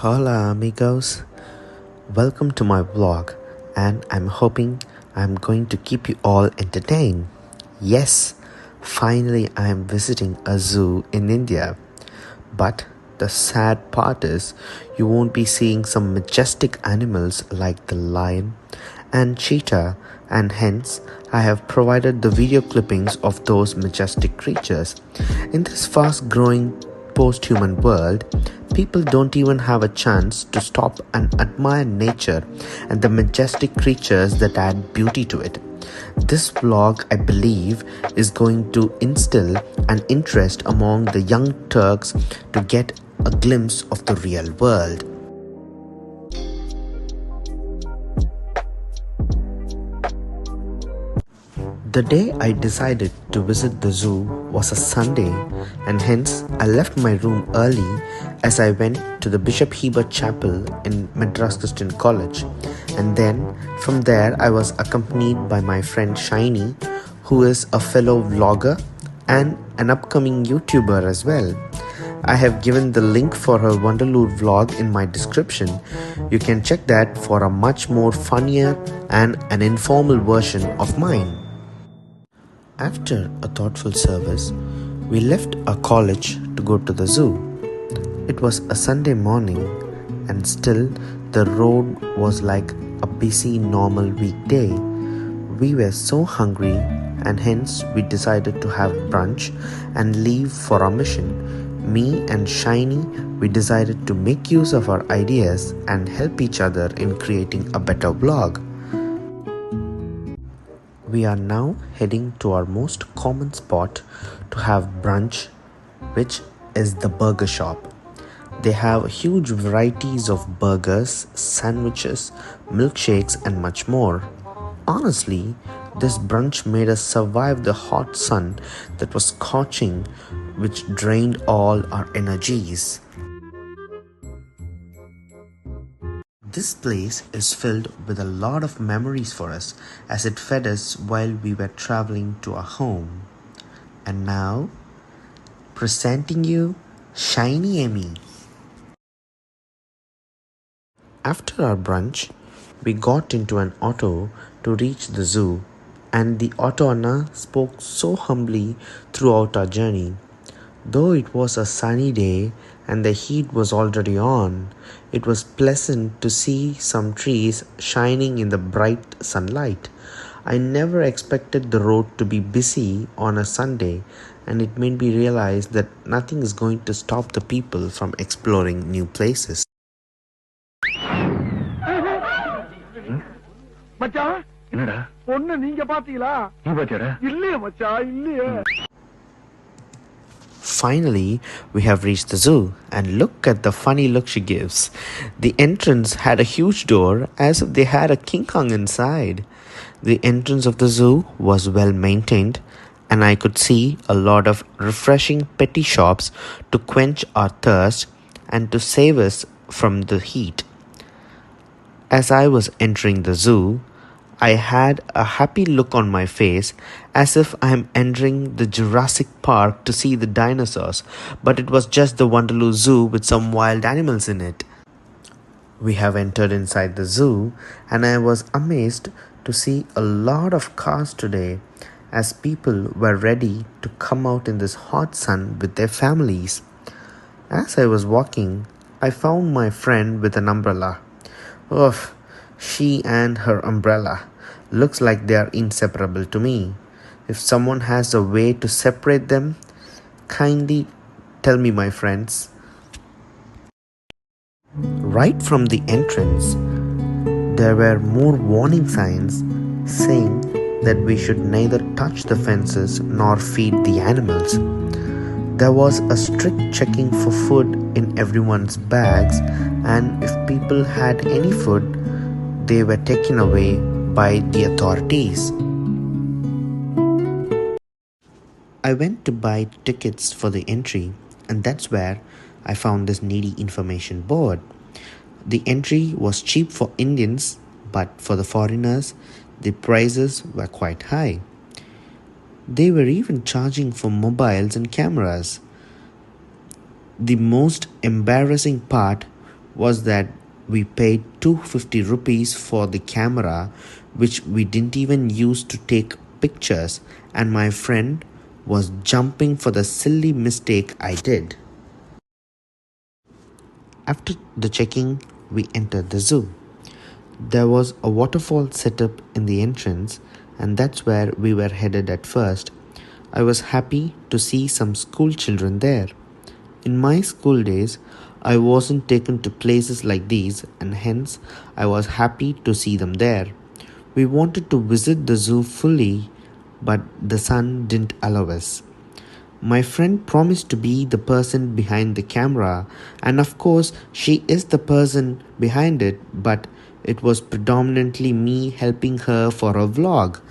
Hola amigos, welcome to my vlog and I'm hoping I'm going to keep you all entertained. Yes, finally I am visiting a zoo in India. But the sad part is you won't be seeing some majestic animals like the lion and cheetah, and hence I have provided the video clippings of those majestic creatures. In this fast growing post-human world, people don't even have a chance to stop and admire nature and the majestic creatures that add beauty to it. This vlog, I believe, is going to instill an interest among the young Turks to get a glimpse of the real world. The day I decided to visit the zoo was a Sunday, and hence I left my room early as I went to the Bishop Heber Chapel in Madras Christian College. And then from there I was accompanied by my friend Shiny, who is a fellow vlogger and an upcoming YouTuber as well. I have given the link for her Vandaloor vlog in my description. You can check that for a much more funnier and an informal version of mine. After a thoughtful service, we left our college to go to the zoo. It was a Sunday morning and still the road was like a busy normal weekday. We were so hungry and hence we decided to have brunch and leave for our mission. Me and Shiny, we decided to make use of our ideas and help each other in creating a better vlog. We are now heading to our most common spot to have brunch, which is the burger shop. They have huge varieties of burgers, sandwiches, milkshakes and much more. Honestly, this brunch made us survive the hot sun that was scorching, which drained all our energies. This place is filled with a lot of memories for us as it fed us while we were traveling to our home. And now, presenting you Shiny Emmy. After our brunch, we got into an auto to reach the zoo, and the auto owner spoke so humbly throughout our journey. Though it was a sunny day and the heat was already on, it was pleasant to see some trees shining in the bright sunlight. I never expected the road to be busy on a Sunday, and it made me realize that nothing is going to stop the people from exploring new places. Finally, we have reached the zoo, and look at the funny look she gives. The entrance had a huge door as if they had a King Kong inside. The entrance of the zoo was well maintained, and I could see a lot of refreshing petty shops to quench our thirst and to save us from the heat. As I was entering the zoo, I had a happy look on my face as if I am entering the Jurassic Park to see the dinosaurs, but it was just the Vandaloor Zoo with some wild animals in it. We have entered inside the zoo and I was amazed to see a lot of cars today as people were ready to come out in this hot sun with their families. As I was walking, I found my friend with an umbrella. Oof, she and her umbrella. Looks like they are inseparable to me. If someone has a way to separate them, kindly tell me, my friends. Right from the entrance, there were more warning signs saying that we should neither touch the fences nor feed the animals. There was a strict checking for food in everyone's bags, and if people had any food, they were taken away by the authorities. I went to buy tickets for the entry, and that's where I found this needy information board. The entry was cheap for Indians, but for the foreigners, the prices were quite high. They were even charging for mobiles and cameras. The most embarrassing part was that we paid 250 rupees for the camera, which we didn't even use to take pictures, and my friend was jumping for the silly mistake I did. After the checking, we entered the zoo. There was a waterfall set up in the entrance, and that's where we were headed at first. I was happy to see some school children there. In my school days, I wasn't taken to places like these, and hence I was happy to see them there. We wanted to visit the zoo fully, but the sun didn't allow us. My friend promised to be the person behind the camera, and of course, she is the person behind it, but it was predominantly me helping her for a vlog.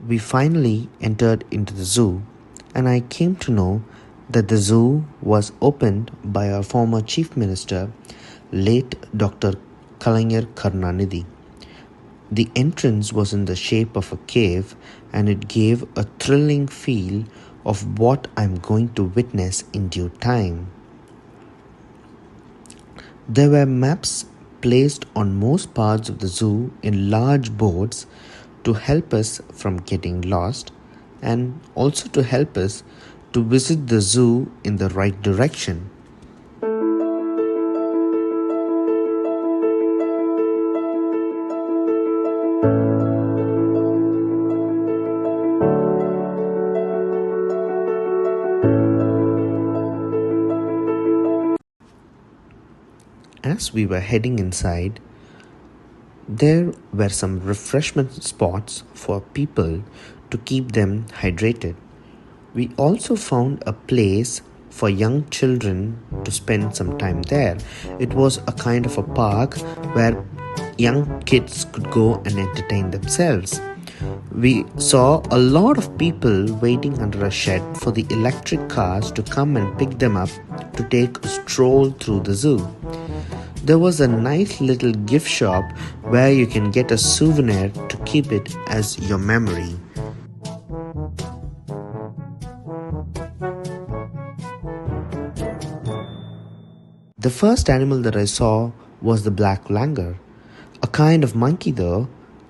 We finally entered into the zoo, and I came to know that the zoo was opened by our former Chief Minister, late Dr. Kalaignar Karunanidhi. The entrance was in the shape of a cave, and it gave a thrilling feel of what I'm going to witness in due time. There were maps placed on most parts of the zoo in large boards to help us from getting lost, and also to help us to visit the zoo in the right direction. As we were heading inside, there were some refreshment spots for people to keep them hydrated. We also found a place for young children to spend some time there. It was a kind of a park where young kids could go and entertain themselves. We saw a lot of people waiting under a shed for the electric cars to come and pick them up to take a stroll through the zoo. There was a nice little gift shop where you can get a souvenir to keep it as your memory. The first animal that I saw was the black langur, a kind of monkey though.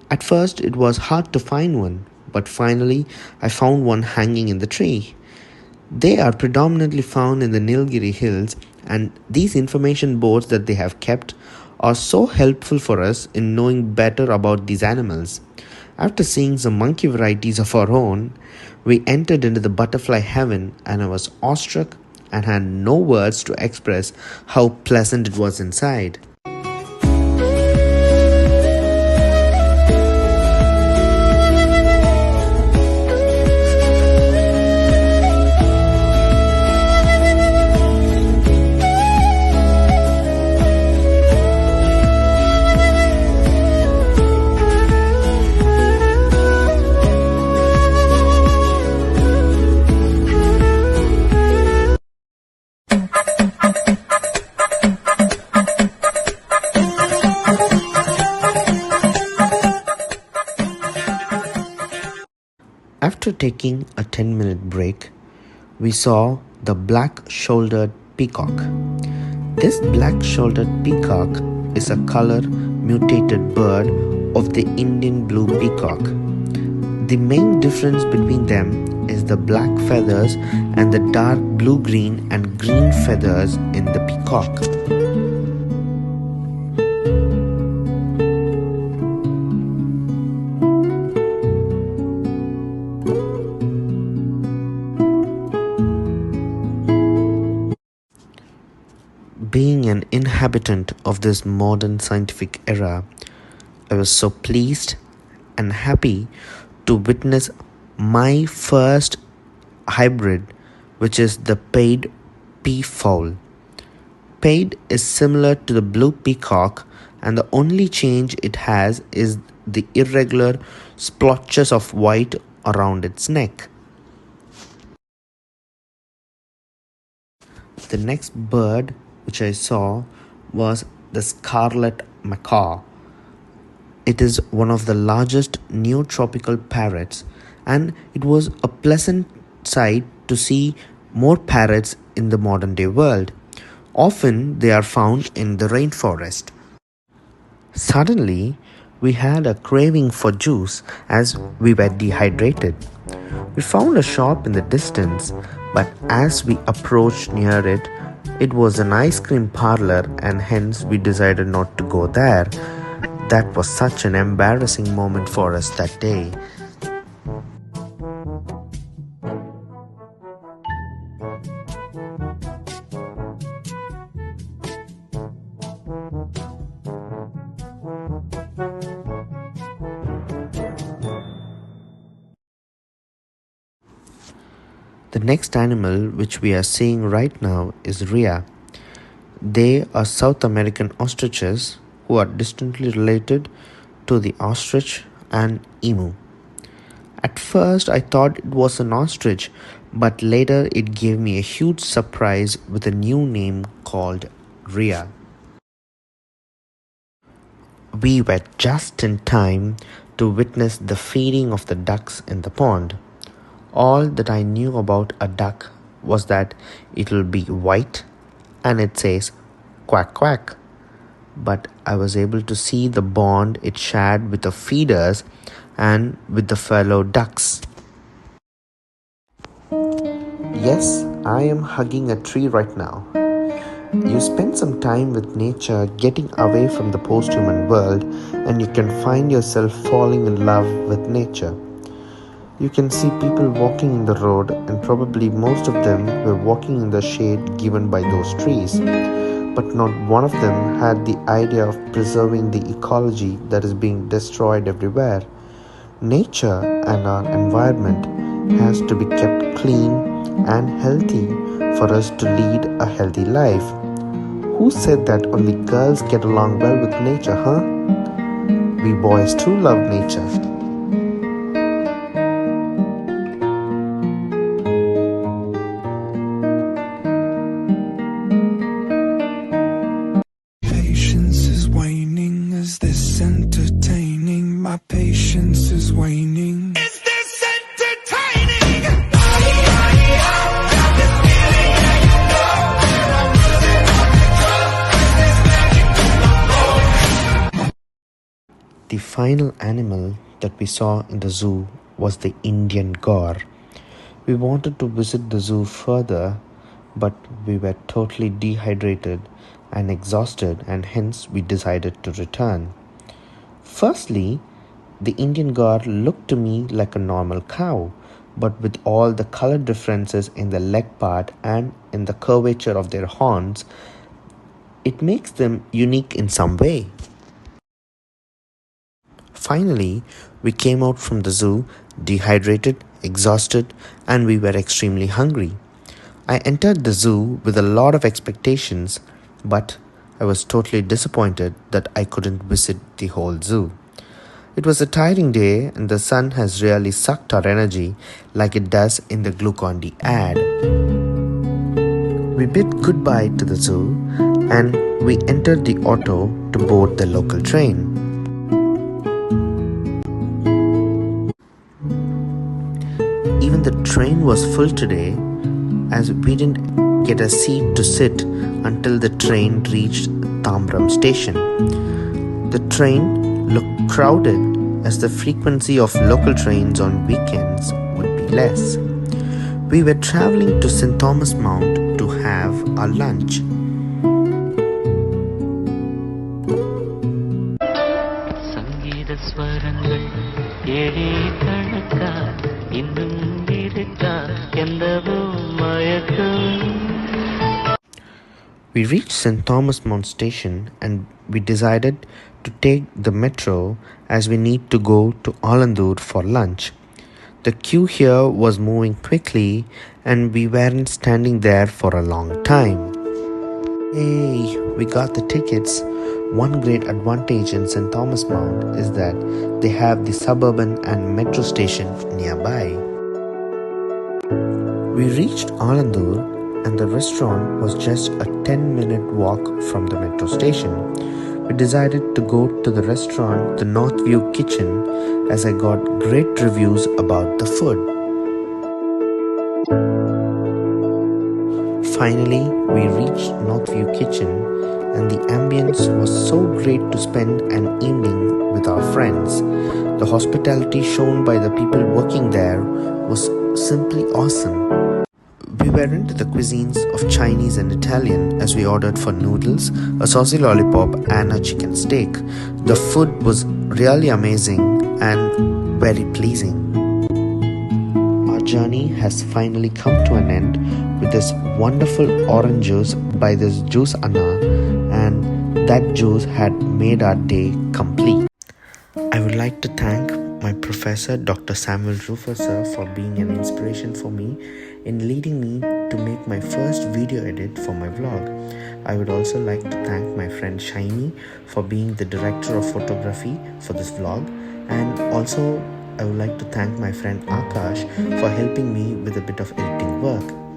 At first it was hard to find one, but finally I found one hanging in the tree. They are predominantly found in the Nilgiri hills, and these information boards that they have kept are so helpful for us in knowing better about these animals. After seeing some monkey varieties of our own, we entered into the butterfly heaven, and I was awestruck and had no words to express how pleasant it was inside. After taking a 10-minute break, we saw the black-shouldered peacock. This black-shouldered peacock is a color mutated bird of the Indian blue peacock. The main difference between them is the black feathers and the dark blue-green and green feathers in the peacock. Being an inhabitant of this modern scientific era, I was so pleased and happy to witness my first hybrid, which is the paid peafowl. Paid is similar to the blue peacock, and the only change it has is the irregular splotches of white around its neck. The next bird which I saw was the scarlet macaw. It is one of the largest neotropical parrots, and it was a pleasant sight to see more parrots in the modern day world. Often they are found in the rainforest. Suddenly, we had a craving for juice as we were dehydrated. We found a shop in the distance, but as we approached near it, it was an ice cream parlor, and hence we decided not to go there. That was such an embarrassing moment for us that day. The next animal which we are seeing right now is rhea. They are South American ostriches who are distantly related to the ostrich and emu. At first I thought it was an ostrich, but later it gave me a huge surprise with a new name called rhea. We were just in time to witness the feeding of the ducks in the pond. All that I knew about a duck was that it will be white and it says quack quack. But I was able to see the bond it shared with the feeders and with the fellow ducks. Yes, I am hugging a tree right now. You spend some time with nature, getting away from the post-human world, and you can find yourself falling in love with nature. You can see people walking in the road, and probably most of them were walking in the shade given by those trees. But not one of them had the idea of preserving the ecology that is being destroyed everywhere. Nature and our environment has to be kept clean and healthy for us to lead a healthy life. Who said that only girls get along well with nature, huh? We boys too love nature. Patience is waning. Is this entertaining? My patience is waning. Is this entertaining? The final animal that we saw in the zoo was the Indian gaur. We wanted to visit the zoo further, but we were totally dehydrated and exhausted, and hence we decided to return. Firstly, the Indian gaur looked to me like a normal cow, but with all the color differences in the leg part and in the curvature of their horns, it makes them unique in some way. Finally, we came out from the zoo dehydrated, exhausted, and we were extremely hungry. I entered the zoo with a lot of expectations, but I was totally disappointed that I couldn't visit the whole zoo. It was a tiring day, and the sun has really sucked our energy like it does in the Glucon-D ad. We bid goodbye to the zoo and we entered the auto to board the local train. Even the train was full today, as we didn't get a seat to sit until the train reached Tamram station. The train looked crowded as the frequency of local trains on weekends would be less. We were traveling to St. Thomas Mount to have our lunch. We reached St. Thomas Mount station and we decided to take the metro as we need to go to Alandur for lunch. The queue here was moving quickly and we weren't standing there for a long time. Hey, we got the tickets. One great advantage in St. Thomas Mount is that they have the suburban and metro station nearby. We reached Alandur and the restaurant was just a 10-minute walk from the metro station. We decided to go to the restaurant, the Northview Kitchen, as I got great reviews about the food. Finally, we reached Northview Kitchen and the ambience was so great to spend an evening with our friends. The hospitality shown by the people working there was simply awesome. We were into the cuisines of Chinese and Italian as we ordered for noodles, a saucy lollipop and a chicken steak. The food was really amazing and very pleasing. Our journey has finally come to an end with this wonderful orange juice by this juice Anna, and that juice had made our day complete. I would like to thank my professor Dr. Samuel Rufus sir for being an inspiration for me in leading me to make my first video edit for my vlog. I would also like to thank my friend Shiny for being the director of photography for this vlog, and also I would like to thank my friend Akash for helping me with a bit of editing work.